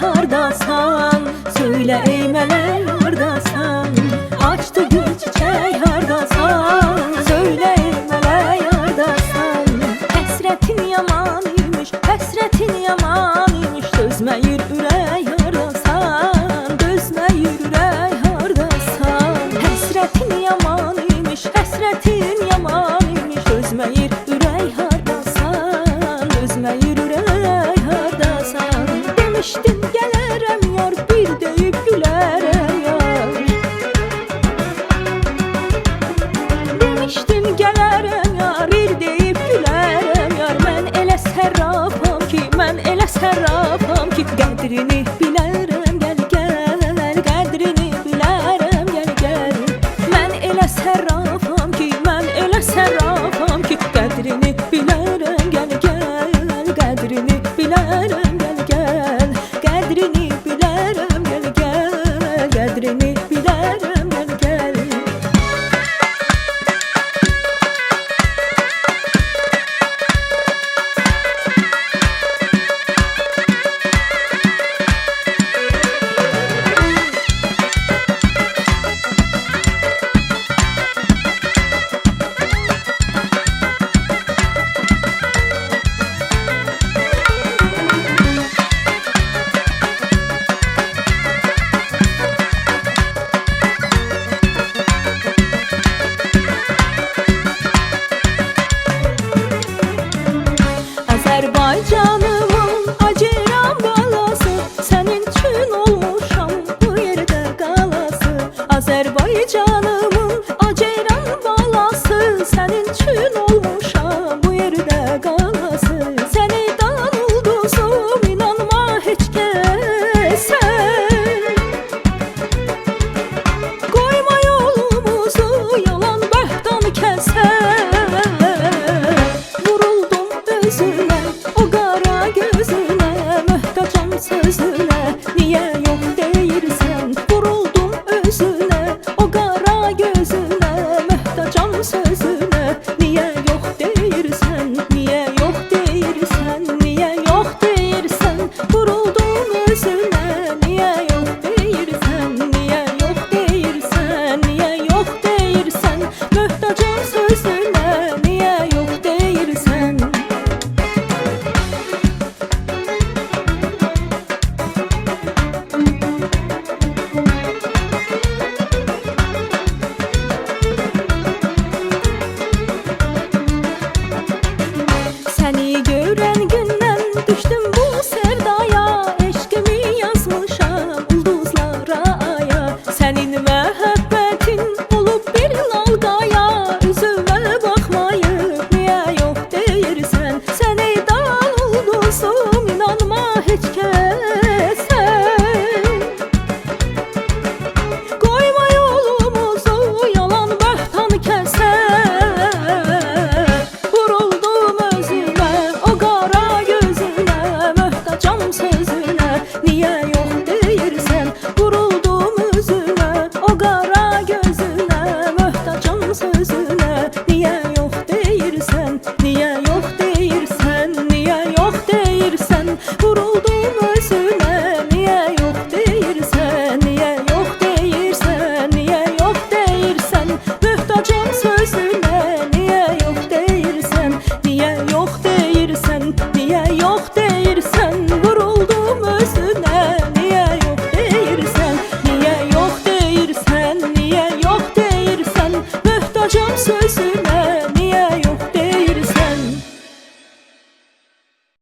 hardasan? Söyle ey mələk hardasan? Açdı gül çiçək hardasan? Söyle ey mələk hardasan? Həsrətin yaman imiş, həsrətin yaman imiş, dözməyir ürək hardasan? Dözməyir ürək hardasan? Həsrətin yaman imiş, həsrətin yaman imiş, dözməyir ürək hardasan? Dözməyir ürək hardasan? Demişdim gələrəm yar, bir deyib gülərəm yar. Demişdim gələrəm yar, bir deyib gülərəm yar. Mən elə sərrafam ki, mən elə sərrafam ki, qədrini bilərəm, gəl gəl, qədrini bilərəm, gəl gəl. Mən elə sərrafam ki, mən elə sərrafam ki, qədrini bilərəm, gəl gəl, qədrini bilərəm, gəl gəl. Qədrini bilərəm, gəl gəl, qədrini bilərəm, gəl gəl. Azərbaycanımın acıram balası, sənin üçün olmuşam bu yerdə qalası. Azərbaycanımın acıram balası, sənin üçün olmuşam bu yerdə qalası. Səni dan ulduzum, inanma heç kəsə. Qoyma yolumuzu yalan bəhtan kəsə. Vuruldum özünə, o qara gözünə, möhtacam sözünə, niyə yox deyirsən? Vuruldum özünə, o qara gözünə, möhtacam sözünə, niyə yox deyirsən? Niyə yox deyirsən? Niyə yox deyirsən? Vuruldum özünə, niyə yox deyirsən? Niyə yox deyirsən? Niyə yox deyirsən? Möhtacam sözünə, niyə yox deyirsən? Səni görən gündən düşdüm bu sevdaya, eşqimi yazmışam ulduzlara aya. Sənin məhəbbətin olub bir lalqaya, üzümə baxmayıb niyə yox deyirsən? Səni dan ulduzum, inanma heç kəsə. Qoyma yolumuzu yalan bəhtan kəsə. Vuruldum özümə, o qara gözünə, möhtacam sözünə, niyə